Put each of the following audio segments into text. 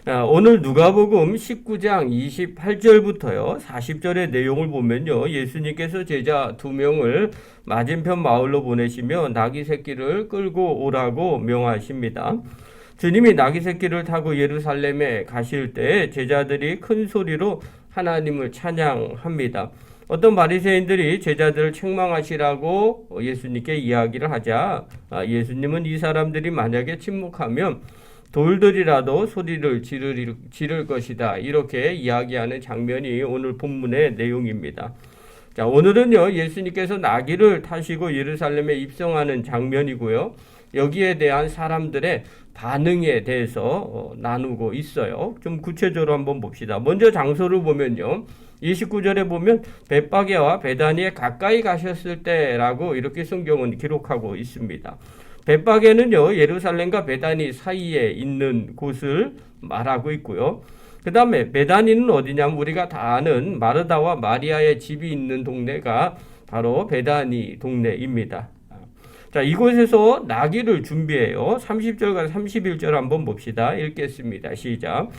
오늘 누가복음 19장 28절부터요 40절의 내용을 보면요, 예수님께서 제자 2명을 맞은편 마을로 보내시며 나귀 새끼를 끌고 오라고 명하십니다. 주님이 나귀 새끼를 타고 예루살렘에 가실 때 제자들이 큰 소리로 하나님을 찬양합니다. 어떤 바리새인들이 제자들을 책망하시라고 예수님께 이야기를 하자 예수님은 이 사람들이 만약에 침묵하면 돌들이라도 소리를 지를 것이다, 이렇게 이야기하는 장면이 오늘 본문의 내용입니다. 자, 오늘은요 예수님께서 나귀를 타시고 예루살렘에 입성하는 장면이고요, 여기에 대한 사람들의 반응에 대해서 나누고 있어요. 좀 구체적으로 한번 봅시다. 먼저 장소를 보면요, 29절에 보면 벳바게와 베다니에 가까이 가셨을 때라고 이렇게 성경은 기록하고 있습니다. 벳바게는요 예루살렘과 베다니 사이에 있는 곳을 말하고 있고요. 그 다음에 베다니는 어디냐면 우리가 다 아는 마르다와 마리아의 집이 있는 동네가 바로 베다니 동네입니다. 자, 이곳에서 나귀를 준비해요. 30절과 31절 한번 봅시다. 읽겠습니다. 시작.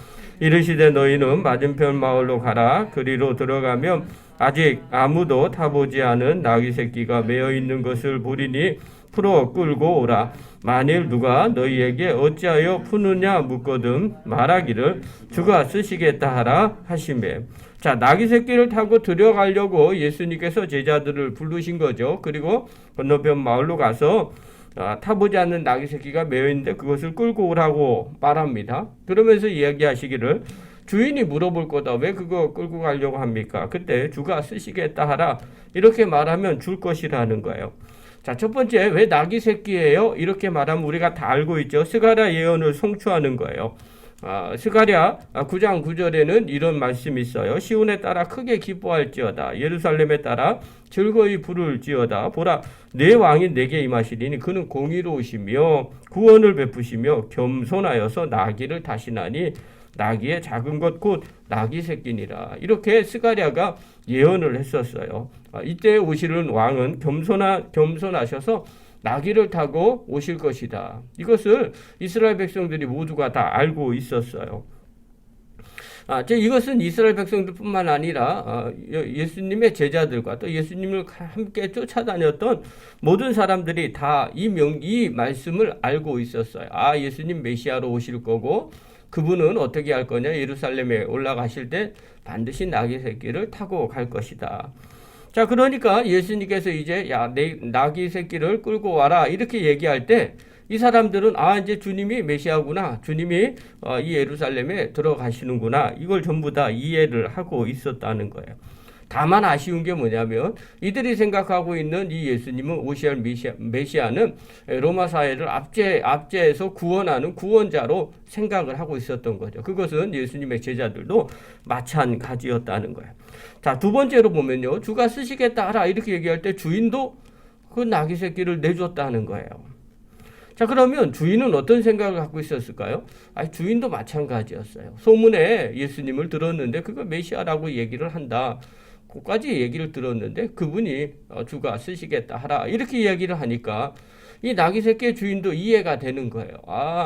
이르시되 너희는 맞은편 마을로 가라. 그리로 들어가면 아직 아무도 타보지 않은 나귀 새끼가 매어 있는 것을 보리니 풀어 끌고 오라. 만일 누가 너희에게 어찌하여 푸느냐 묻거든 말하기를 주가 쓰시겠다 하라 하시매. 자, 나귀 새끼를 타고 들어가려고 예수님께서 제자들을 부르신 거죠. 그리고 건너편 마을로 가서 타보지 않는 나귀 새끼가 매어 있는데 그것을 끌고 오라고 말합니다. 그러면서 이야기하시기를 주인이 물어볼 거다. 왜 그거 끌고 가려고 합니까? 그때 주가 쓰시겠다 하라. 이렇게 말하면 줄 것이라는 거예요. 자, 첫 번째, 왜 나귀 새끼예요? 이렇게 말하면 우리가 다 알고 있죠. 스가랴 예언을 성취하는 거예요. 스가랴 9장 9절에는 이런 말씀이 있어요. 시온에 따라 크게 기뻐할지어다. 예루살렘에 따라 즐거이 부를지어다. 보라, 내 왕이 내게 임하시리니 그는 공의로우시며 구원을 베푸시며 겸손하여서 나귀를 타시나니 나귀의 작은 것 곧 나귀 새끼니라. 이렇게 스가랴가 예언을 했었어요. 이때 오시는 왕은 겸손하셔서 나귀를 타고 오실 것이다. 이것을 이스라엘 백성들이 모두가 다 알고 있었어요. 이것은 이스라엘 백성들뿐만 아니라 예수님의 제자들과 또 예수님을 함께 쫓아다녔던 모든 사람들이 다 이 말씀을 알고 있었어요. 예수님 메시아로 오실 거고 그분은 어떻게 할 거냐? 예루살렘에 올라가실 때 반드시 나귀 새끼를 타고 갈 것이다. 자, 그러니까 예수님께서 이제 내 나귀 새끼를 끌고 와라 이렇게 얘기할 때 이 사람들은 이제 주님이 메시아구나, 주님이 이 예루살렘에 들어가시는구나, 이걸 전부 다 이해를 하고 있었다는 거예요. 다만 아쉬운 게 뭐냐면 이들이 생각하고 있는 이 예수님은 오시할 메시아는 로마 사회를 압제해서 구원하는 구원자로 생각을 하고 있었던 거죠. 그것은 예수님의 제자들도 마찬가지였다는 거예요. 자, 두 번째로 보면요, 주가 쓰시겠다 하라 이렇게 얘기할 때 주인도 그 나귀 새끼를 내줬다는 거예요. 자, 그러면 주인은 어떤 생각을 갖고 있었을까요? 주인도 마찬가지였어요. 소문에 예수님을 들었는데 그거 메시아라고 얘기를 한다. 그까지 얘기를 들었는데 그분이 주가 쓰시겠다 하라 이렇게 이야기를 하니까 이 나귀 새끼의 주인도 이해가 되는 거예요.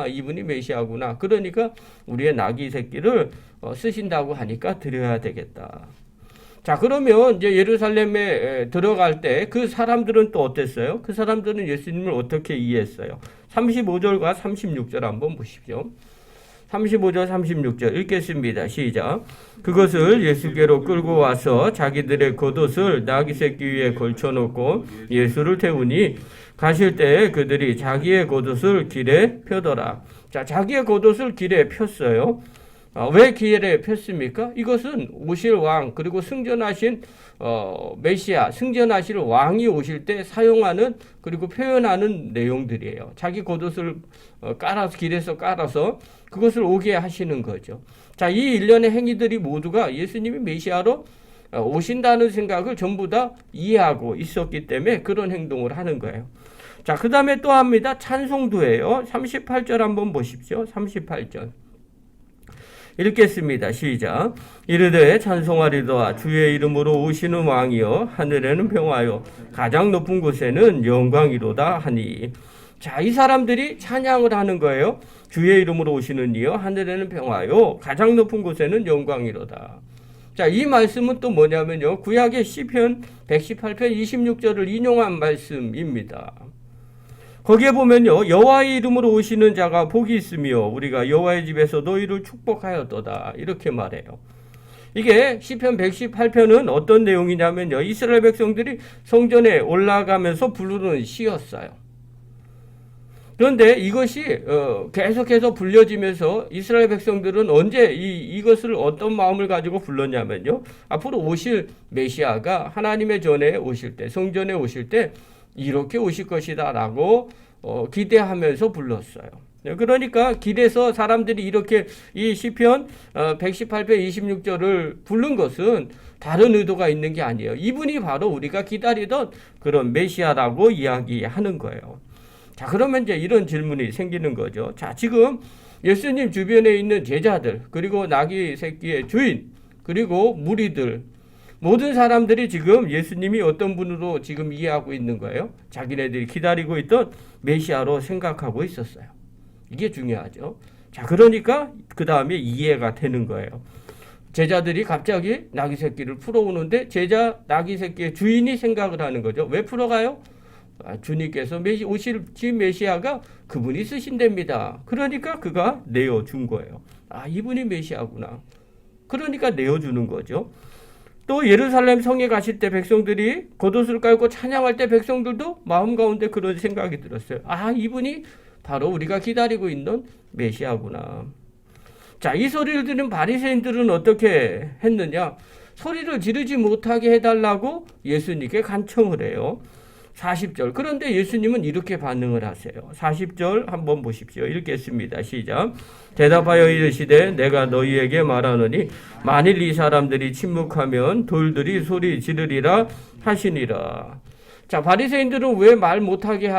이분이 메시아구나. 그러니까 우리의 나귀 새끼를 쓰신다고 하니까 드려야 되겠다. 자, 그러면 이제 예루살렘에 들어갈 때 그 사람들은 또 어땠어요? 그 사람들은 예수님을 어떻게 이해했어요? 35절과 36절 한번 보십시오. 35절 36절 읽겠습니다. 시작. 그것을 예수께로 끌고 와서 자기들의 겉옷을 나귀 새끼 위에 걸쳐놓고 예수를 태우니 가실 때 그들이 자기의 겉옷을 길에 펴더라. 자, 자기의 겉옷을 길에 폈어요. 왜 길에 폈습니까? 이것은 오실 왕 그리고 승전하신 메시아, 승전하실 왕이 오실 때 사용하는 그리고 표현하는 내용들이에요. 자기 겉옷을 길에서 깔아서 그것을 오게 하시는 거죠. 자, 이 일련의 행위들이 모두가 예수님이 메시아로 오신다는 생각을 전부 다 이해하고 있었기 때문에 그런 행동을 하는 거예요. 자, 그 다음에 또 합니다. 찬송도예요. 38절 한번 보십시오. 38절. 읽겠습니다. 시작. 이르되 찬송하리도다 주의 이름으로 오시는 왕이여 하늘에는 평화요 가장 높은 곳에는 영광이로다 하니. 자, 이 사람들이 찬양을 하는 거예요. 주의 이름으로 오시는 이여 하늘에는 평화요 가장 높은 곳에는 영광이로다. 자, 이 말씀은 또 뭐냐면요. 구약의 시편 118편 26절을 인용한 말씀입니다. 거기에 보면요. 여호와의 이름으로 오시는 자가 복이 있으며 우리가 여호와의 집에서 너희를 축복하였도다. 이렇게 말해요. 이게 시편 118편은 어떤 내용이냐면요. 이스라엘 백성들이 성전에 올라가면서 부르는 시였어요. 그런데 이것이 계속해서 불려지면서 이스라엘 백성들은 언제 이것을 어떤 마음을 가지고 불렀냐면요. 앞으로 오실 메시아가 하나님의 전에 오실 때, 성전에 오실 때 이렇게 오실 것이다 라고 기대하면서 불렀어요. 그러니까 길에서 사람들이 이렇게 이 시편 118편 26절을 부른 것은 다른 의도가 있는 게 아니에요. 이분이 바로 우리가 기다리던 그런 메시아라고 이야기하는 거예요. 자, 그러면 이제 이런 질문이 생기는 거죠. 자, 지금 예수님 주변에 있는 제자들, 그리고 나귀 새끼의 주인, 그리고 무리들, 모든 사람들이 지금 예수님이 어떤 분으로 지금 이해하고 있는 거예요? 자기네들이 기다리고 있던 메시아로 생각하고 있었어요. 이게 중요하죠. 자, 그러니까 그 다음에 이해가 되는 거예요. 제자들이 갑자기 나귀 새끼를 풀어오는데 제자 나귀 새끼의 주인이 생각을 하는 거죠. 왜 풀어가요? 주님께서 오실 메시아가 그분이 쓰신답니다. 그러니까 그가 내어준 거예요. 아, 이분이 메시아구나. 그러니까 내어주는 거죠. 또 예루살렘 성에 가실 때 백성들이 겉옷을 깔고 찬양할 때 백성들도 마음 가운데 그런 생각이 들었어요. 아, 이분이 바로 우리가 기다리고 있는 메시아구나. 자, 이 소리를 들은 바리새인들은 어떻게 했느냐? 소리를 지르지 못하게 해달라고 예수님께 간청을 해요. 40절. 그런데 예수님은 이렇게 반응을 하세요. 40절 한번 보십시오. 읽겠습니다. 시작. 대답하여 이르시되 내가 너희에게 말하노니 만일 이 사람들이 침묵하면 돌들이 소리 지르리라 하시니라. 자, 바리새인들은 왜 말 못하게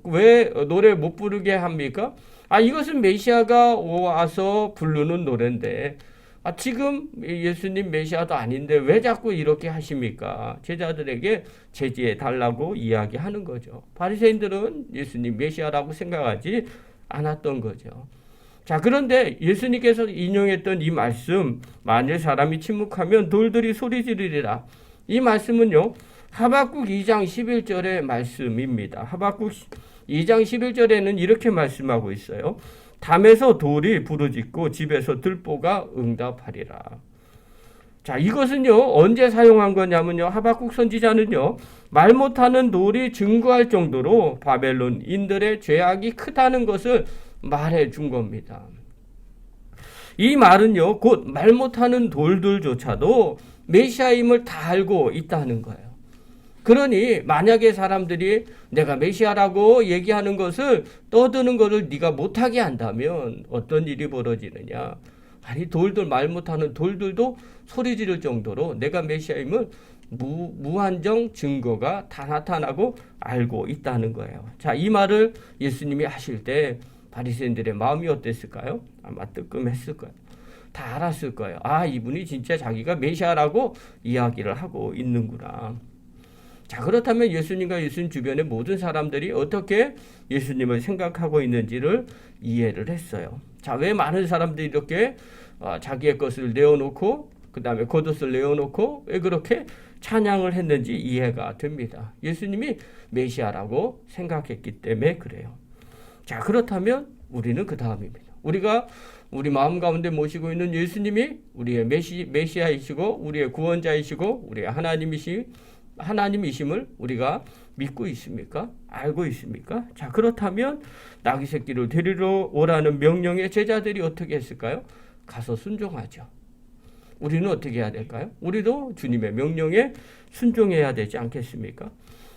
왜 노래 못 부르게 합니까? 아, 이것은 메시아가 와서 부르는 노래인데 지금 예수님 메시아도 아닌데 왜 자꾸 이렇게 하십니까? 제자들에게 제지해 달라고 이야기하는 거죠. 바리새인들은 예수님 메시아라고 생각하지 않았던 거죠. 자, 그런데 예수님께서 인용했던 이 말씀, 만일 사람이 침묵하면 돌들이 소리 지르리라. 이 말씀은요, 하박국 2장 11절의 말씀입니다. 하박국 2장 11절에는 이렇게 말씀하고 있어요. 담에서 돌이 부르짖고 집에서 들보가 응답하리라. 자, 이것은요, 언제 사용한 거냐면요, 하박국 선지자는요, 말 못하는 돌이 증거할 정도로 바벨론인들의 죄악이 크다는 것을 말해 준 겁니다. 이 말은요, 곧 말 못하는 돌들조차도 메시아임을 다 알고 있다는 거예요. 그러니 만약에 사람들이 내가 메시아라고 얘기하는 것을 떠드는 것을 네가 못하게 한다면 어떤 일이 벌어지느냐. 아니, 말 못하는 돌들도 소리 지를 정도로 내가 메시아임을 무한정 증거가 다 나타나고 알고 있다는 거예요. 자, 이 말을 예수님이 하실 때 바리새인들의 마음이 어땠을까요? 아마 뜨끔했을 거예요. 다 알았을 거예요. 아, 이분이 진짜 자기가 메시아라고 이야기를 하고 있는구나. 자, 그렇다면 예수님과 예수님 주변의 모든 사람들이 어떻게 예수님을 생각하고 있는지를 이해를 했어요. 자, 왜 많은 사람들이 이렇게 자기의 것을 내어놓고 그 다음에 겉옷을 내어놓고 왜 그렇게 찬양을 했는지 이해가 됩니다. 예수님이 메시아라고 생각했기 때문에 그래요. 자, 그렇다면 우리는 그 다음입니다. 우리가 우리 마음 가운데 모시고 있는 예수님이 우리의 메시아이시고 우리의 구원자이시고 우리의 하나님이심을 우리가 믿고 있습니까? 알고 있습니까? 자, 그렇다면 나귀 새끼를 데리러 오라는 명령에 제자들이 어떻게 했을까요? 가서 순종하죠. 우리는 어떻게 해야 될까요? 우리도 주님의 명령에 순종해야 되지 않겠습니까?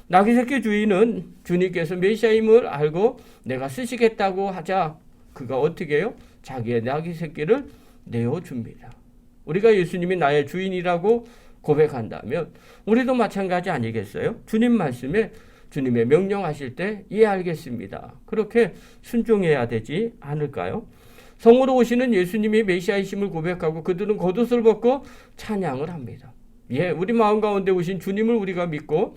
나귀 새끼 주인은 주님께서 메시아임을 알고 내가 쓰시겠다고 하자 그가 어떻게 해요? 자기의 나귀 새끼를 내어줍니다. 우리가 예수님이 나의 주인이라고 고백한다면 우리도 마찬가지 아니겠어요? 주님 말씀에 주님의 명령하실 때 알겠습니다. 그렇게 순종해야 되지 않을까요? 성으로 오시는 예수님이 메시아이심을 고백하고 그들은 겉옷을 벗고 찬양을 합니다. 우리 마음 가운데 오신 주님을 우리가 믿고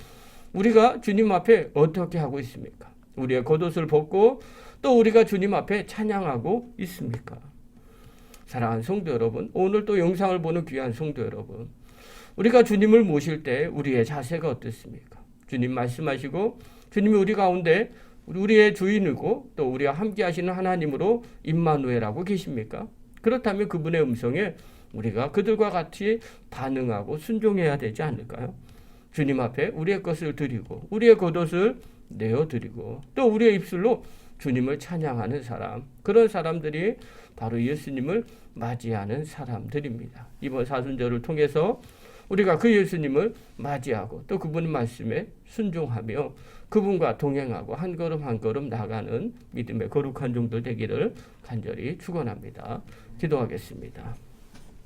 우리가 주님 앞에 어떻게 하고 있습니까? 우리의 겉옷을 벗고 또 우리가 주님 앞에 찬양하고 있습니까? 사랑하는 성도 여러분, 오늘 또 영상을 보는 귀한 성도 여러분, 우리가 주님을 모실 때 우리의 자세가 어떻습니까? 주님 말씀하시고 주님이 우리 가운데 우리의 주인이고 또 우리와 함께 하시는 하나님으로 임마누엘하고 계십니까? 그렇다면 그분의 음성에 우리가 그들과 같이 반응하고 순종해야 되지 않을까요? 주님 앞에 우리의 것을 드리고 우리의 겉옷을 내어드리고 또 우리의 입술로 주님을 찬양하는 사람, 그런 사람들이 바로 예수님을 맞이하는 사람들입니다. 이번 사순절을 통해서 우리가 그 예수님을 맞이하고 또 그분의 말씀에 순종하며 그분과 동행하고 한 걸음 한 걸음 나가는 믿음의 거룩한 종들 되기를 간절히 축원합니다. 기도하겠습니다.